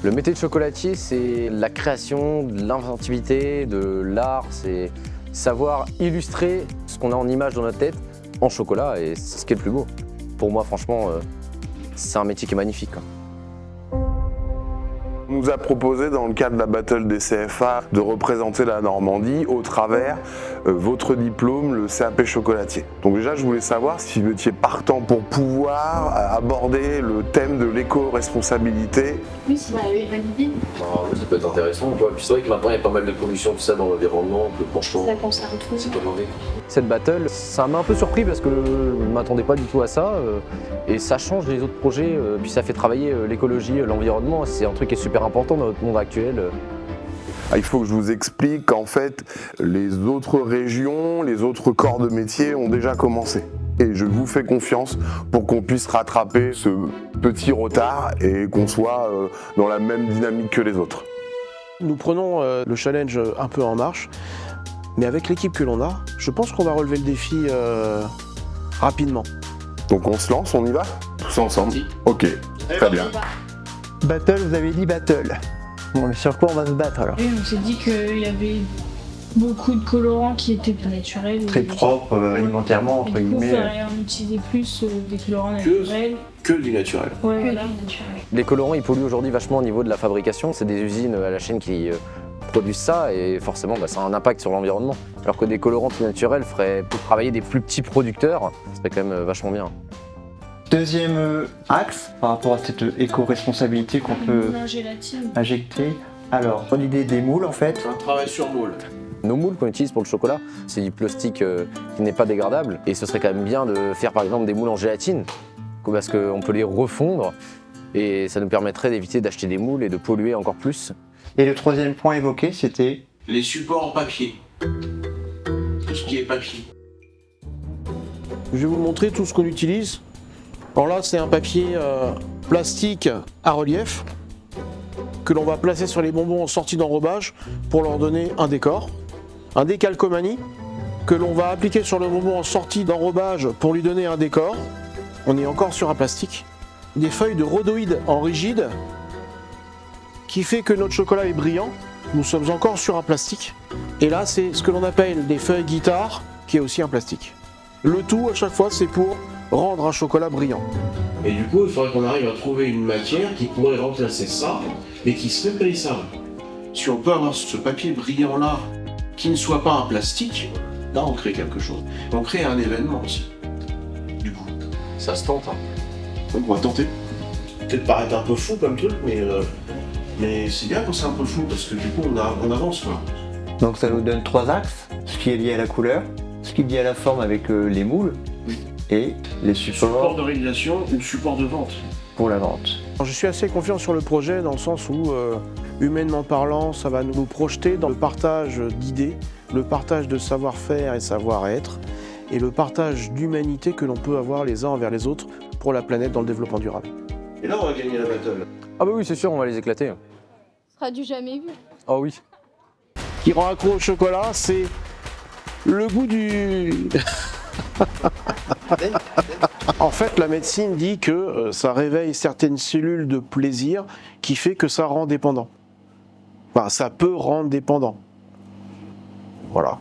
Le métier de chocolatier, c'est la création, de l'inventivité, de l'art, c'est savoir illustrer ce qu'on a en image dans notre tête en chocolat et c'est ce qui est le plus beau. Pour moi, franchement, c'est un métier qui est magnifique, quoi. On nous a proposé dans le cadre de la Battle des CFA de représenter la Normandie au travers votre diplôme, le CAP chocolatier. Donc déjà je voulais savoir si vous étiez partant pour pouvoir aborder le thème de l'éco-responsabilité. Oui, si vous avez validé, Ça peut être intéressant, quoi. Puis c'est vrai que maintenant il y a pas mal de pollution, tout ça dans l'environnement, que franchement, ça concerne tout. c'est pas mauvais. Cette battle, ça m'a un peu surpris parce que je ne m'attendais pas du tout à ça. Et ça change les autres projets, puis ça fait travailler l'écologie, l'environnement. C'est un truc qui est super important dans notre monde actuel. Il faut que je vous explique qu'en fait les autres régions, les autres corps de métier ont déjà commencé. Et je vous fais confiance pour qu'on puisse rattraper ce petit retard et qu'on soit dans la même dynamique que les autres. Nous prenons le challenge un peu en marche, mais avec l'équipe que l'on a, je pense qu'on va relever le défi rapidement. Donc on se lance, on y va? Tous ensemble? Ok, très bien. Battle, vous avez dit battle. Bon, mais sur quoi on va se battre alors? Oui, on s'est dit qu'il y avait beaucoup de colorants qui étaient pas naturels. Très propre alimentairement, entre Et du coup, il guillemets. faudrait en utiliser plus des colorants naturels. Que du naturel. Ouais, voilà. Les colorants, ils polluent aujourd'hui vachement au niveau de la fabrication. C'est des usines à la chaîne qui produisent ça et forcément, ça a un impact sur l'environnement. Alors que des colorants plus naturels feraient pour travailler des plus petits producteurs, ce serait quand même vachement bien. Deuxième axe par rapport à cette éco-responsabilité qu'on peut La gélatine. injecter. Alors, l'idée des moules en fait. Un travail sur moule. Nos moules qu'on utilise pour le chocolat, c'est du plastique qui n'est pas dégradable. Et ce serait quand même bien de faire par exemple des moules en gélatine, parce qu'on peut les refondre et ça nous permettrait d'éviter d'acheter des moules et de polluer encore plus. Et le troisième point évoqué, c'était Les supports en papier. Tout ce qui est papier. Je vais vous montrer tout ce qu'on utilise. Alors là, c'est un papier plastique à relief que l'on va placer sur les bonbons en sortie d'enrobage pour leur donner un décor. Un décalcomanie que l'on va appliquer sur le bonbon en sortie d'enrobage pour lui donner un décor. On est encore sur un plastique. Des feuilles de rhodoïde en rigide qui fait que notre chocolat est brillant. Nous sommes encore sur un plastique. Et là, c'est ce que l'on appelle des feuilles guitare qui est aussi un plastique. Le tout, à chaque fois, c'est pour rendre un chocolat brillant. Et du coup, il faudrait qu'on arrive à trouver une matière qui pourrait remplacer ça et qui serait périssable. Si on peut avoir ce papier brillant-là qui ne soit pas un plastique, là on crée quelque chose. On crée un événement aussi. Du coup. Ça se tente. Donc on va tenter. Peut-être paraître un peu fou comme truc, mais c'est bien quand c'est un peu fou parce que du coup on avance quoi. donc ça nous donne trois axes, ce qui est lié à la couleur, ce qui est lié à la forme avec les moules et les Support supports de réalisation ou support de vente. pour la vente. Alors, je suis assez confiant sur le projet dans le sens où, humainement parlant, ça va nous projeter dans le partage d'idées, le partage de savoir-faire et savoir-être, et le partage d'humanité que l'on peut avoir les uns envers les autres pour la planète dans le développement durable. Et là on va gagner la battle. Ah bah oui, c'est sûr, on va les éclater. Ce sera du jamais vu. Ah oui. Ce qui rend accro au chocolat, c'est le goût du... En fait, la médecine dit que ça réveille certaines cellules de plaisir qui fait que ça rend dépendant. Enfin, ça peut rendre dépendant. Voilà.